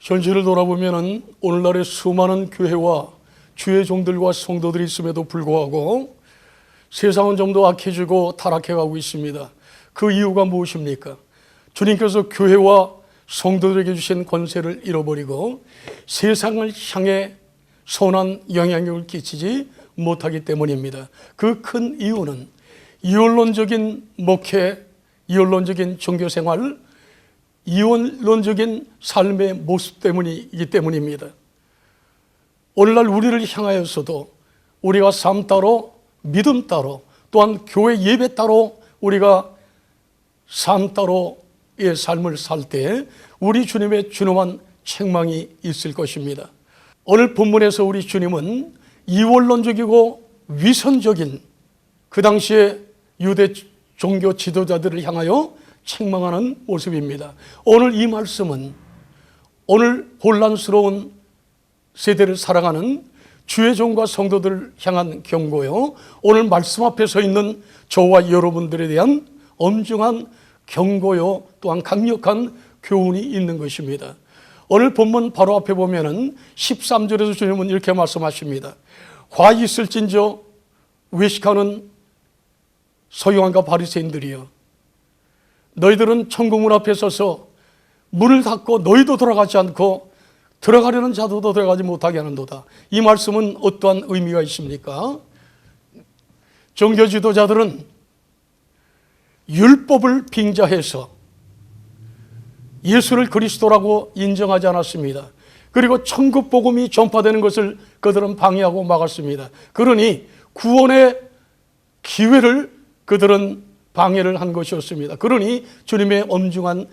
현실을 돌아보면 오늘날의 수많은 교회와 주의 종들과 성도들이 있음에도 불구하고 세상은 좀 더 악해지고 타락해가고 있습니다. 그 이유가 무엇입니까? 주님께서 교회와 성도들에게 주신 권세를 잃어버리고 세상을 향해 선한 영향력을 끼치지 못하기 때문입니다. 그 큰 이유는 이원론적인 목회, 이원론적인 종교생활, 이원론적인 삶의 모습 때문이기 때문입니다. 오늘날 우리를 향하여서도 우리가 삶 따로, 믿음 따로, 또한 교회 예배 따로 우리가 삶 따로의 삶을 살 때 우리 주님의 준엄한 책망이 있을 것입니다. 오늘 본문에서 우리 주님은 이원론적이고 위선적인 그 당시에 유대 종교 지도자들을 향하여 책망하는 모습입니다. 오늘 이 말씀은 오늘 혼란스러운 세대를 살아가는 주의 종과 성도들을 향한 경고요, 오늘 말씀 앞에 서 있는 저와 여러분들에 대한 엄중한 경고요, 또한 강력한 교훈이 있는 것입니다. 오늘 본문 바로 앞에 보면은 13절에서 주님은 이렇게 말씀하십니다. 화 있을진저 외식하는 서기관과 바리새인들이여, 너희들은 천국문 앞에 서서 문을 닫고 너희도 들어가지 않고 들어가려는 자도 들어가지 못하게 하는도다. 이 말씀은 어떠한 의미가 있습니까? 종교 지도자들은 율법을 빙자해서 예수를 그리스도라고 인정하지 않았습니다. 그리고 천국 복음이 전파되는 것을 그들은 방해하고 막았습니다. 그러니 구원의 기회를 그들은 방해를 한 것이었습니다. 그러니 주님의 엄중한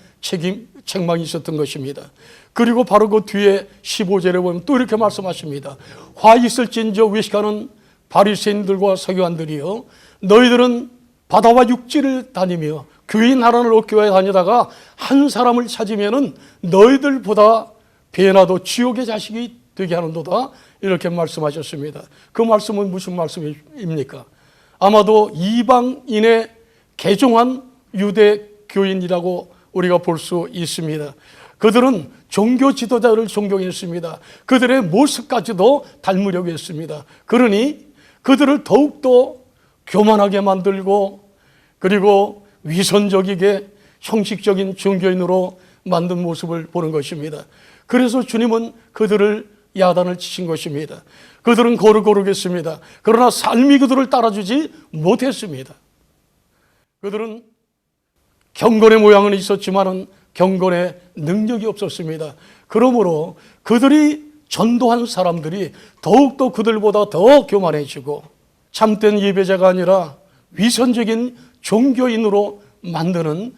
책망이 있었던 것입니다. 그리고 바로 그 뒤에 15절에 보면 또 이렇게 말씀하십니다. 화 있을진저 외식하는 바리새인들과 서기관들이여, 너희들은 바다와 육지를 다니며 교회 나라를 얻교회 다니다가 한 사람을 찾으면은 너희들보다 배나도 지옥의 자식이 되게 하는도다. 이렇게 말씀하셨습니다. 그 말씀은 무슨 말씀입니까? 아마도 이방인의 개종한 유대 교인이라고 우리가 볼 수 있습니다. 그들은 종교 지도자를 존경했습니다. 그들의 모습까지도 닮으려고 했습니다. 그러니 그들을 더욱더 교만하게 만들고 그리고 위선적이게 형식적인 종교인으로 만든 모습을 보는 것입니다. 그래서 주님은 그들을 야단을 치신 것입니다. 그들은 거룩거룩했습니다. 그러나 삶이 그들을 따라주지 못했습니다. 그들은 경건의 모양은 있었지만 경건의 능력이 없었습니다. 그러므로 그들이 전도한 사람들이 더욱더 그들보다 더 교만해지고 참된 예배자가 아니라 위선적인 종교인으로 만드는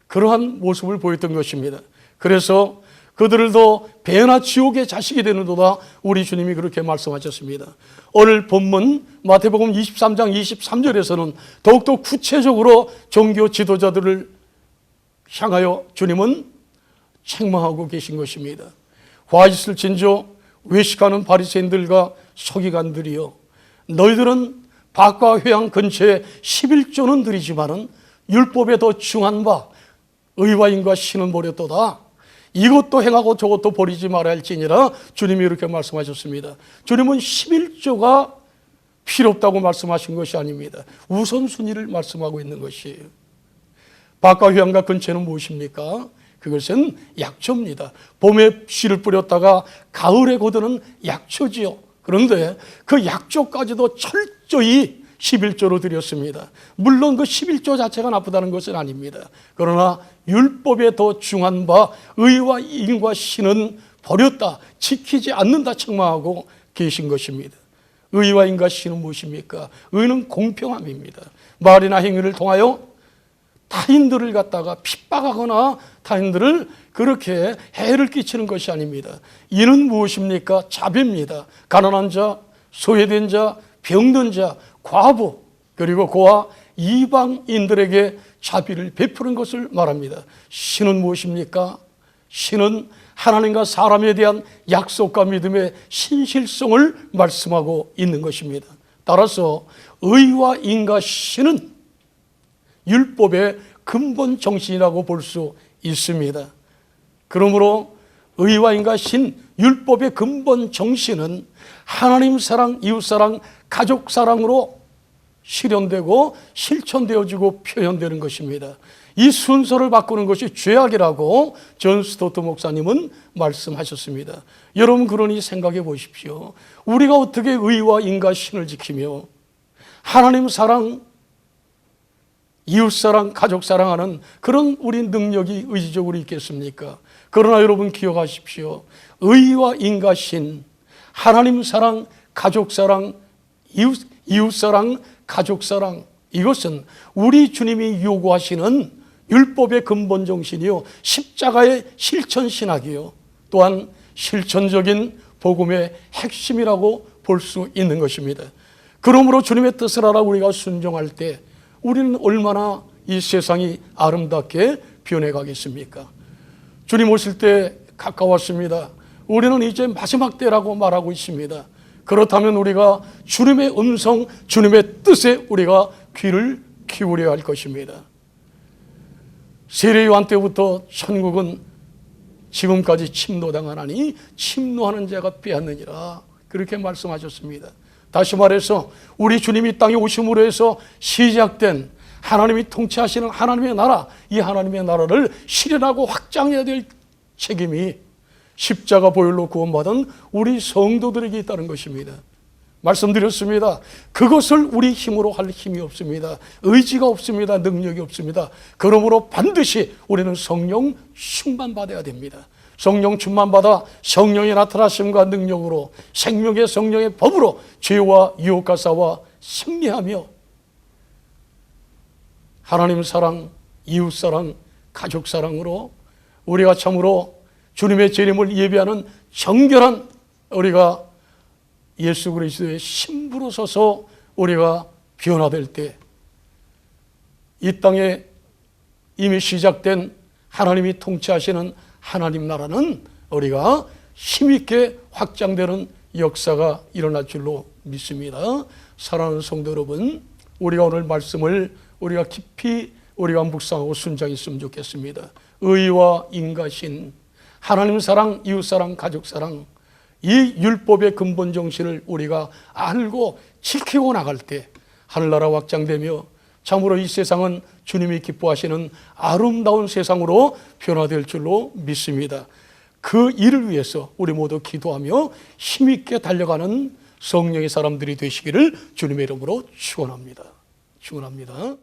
그러한 모습을 보였던 것입니다. 그래서 그들도 배나 지옥의 자식이 되는도다. 우리 주님이 그렇게 말씀하셨습니다. 오늘 본문 마태복음 23장 23절에서는 더욱더 구체적으로 종교 지도자들을 향하여 주님은 책망하고 계신 것입니다. 화 있을진저 외식하는 바리새인들과 서기관들이여, 너희들은 밭과 회양 근처에 11조는 드리지만은 율법에 더 중한 바 의와 인과 신은 버렸도다. 이것도 행하고 저것도 버리지 말아야 할지니라. 주님이 이렇게 말씀하셨습니다. 주님은 11조가 필요 없다고 말씀하신 것이 아닙니다. 우선순위를 말씀하고 있는 것이에요. 밭과 회양과 근처는 무엇입니까? 그것은 약초입니다. 봄에 씨를 뿌렸다가 가을에 거두는 약초지요. 그런데 그 약초까지도 철저히 11조로 드렸습니다. 물론 그 11조 자체가 나쁘다는 것은 아닙니다. 그러나 율법에 더 중한 바 의와 인과 신은 버렸다, 지키지 않는다 책망하고 계신 것입니다. 의와 인과 신은 무엇입니까? 의는 공평함입니다. 말이나 행위를 통하여 타인들을 갖다가 핍박하거나 타인들을 그렇게 해를 끼치는 것이 아닙니다. 이는 무엇입니까? 자비입니다. 가난한 자, 소외된 자, 병든 자, 과부, 그리고 고아, 이방인들에게 자비를 베푸는 것을 말합니다. 신은 무엇입니까? 신은 하나님과 사람에 대한 약속과 믿음의 신실성을 말씀하고 있는 것입니다. 따라서 의와 인과 신은 율법의 근본 정신이라고 볼 수 있습니다. 그러므로 의와 인과 신, 율법의 근본 정신은 하나님 사랑, 이웃 사랑, 가족 사랑으로 실현되고 실천되어지고 표현되는 것입니다. 이 순서를 바꾸는 것이 죄악이라고 존 스토트 목사님은 말씀하셨습니다. 여러분, 그러니 생각해 보십시오. 우리가 어떻게 의와 인과 신을 지키며 하나님 사랑, 이웃 사랑, 가족 사랑하는 그런 우리 능력이 의지적으로 있겠습니까? 그러나 여러분 기억하십시오. 의와 인과 신, 하나님 사랑, 가족 사랑, 이웃 사랑, 가족 사랑, 이것은 우리 주님이 요구하시는 율법의 근본 정신이요, 십자가의 실천 신학이요, 또한 실천적인 복음의 핵심이라고 볼 수 있는 것입니다. 그러므로 주님의 뜻을 알아 우리가 순종할 때 우리는 얼마나 이 세상이 아름답게 변해가겠습니까? 주님 오실 때 가까웠습니다. 우리는 이제 마지막 때라고 말하고 있습니다. 그렇다면 우리가 주님의 음성, 주님의 뜻에 우리가 귀를 기울여야 할 것입니다. 세례 요한 때부터 천국은 지금까지 침노당하나니 침노하는 자가 빼앗느니라, 그렇게 말씀하셨습니다. 다시 말해서 우리 주님이 땅에 오심으로 해서 시작된 하나님이 통치하시는 하나님의 나라, 이 하나님의 나라를 실현하고 확장해야 될 책임이 십자가 보혈로 구원받은 우리 성도들에게 있다는 것입니다. 말씀드렸습니다. 그것을 우리 힘으로 할 힘이 없습니다. 의지가 없습니다. 능력이 없습니다. 그러므로 반드시 우리는 성령 충만받아야 됩니다. 성령 충만받아 성령의 나타나심과 능력으로 생명의 성령의 법으로 죄와 유혹과 싸워 승리하며 하나님 사랑, 이웃 사랑, 가족 사랑으로 우리가 참으로 주님의 재림을 예비하는 정결한 우리가 예수 그리스도의 신부로 서서 우리가 변화될 때 이 땅에 이미 시작된 하나님이 통치하시는 하나님 나라는 우리가 힘있게 확장되는 역사가 일어날 줄로 믿습니다. 사랑하는 성도 여러분, 우리가 오늘 말씀을 우리가 깊이 우리가 묵상하고 순종했으면 좋겠습니다. 의와 인과신, 하나님 사랑, 이웃 사랑, 가족 사랑, 이 율법의 근본 정신을 우리가 알고 지키고 나갈 때 하늘나라 확장되며 참으로 이 세상은 주님이 기뻐하시는 아름다운 세상으로 변화될 줄로 믿습니다. 그 일을 위해서 우리 모두 기도하며 힘있게 달려가는 성령의 사람들이 되시기를 주님의 이름으로 축원합니다. 축원합니다.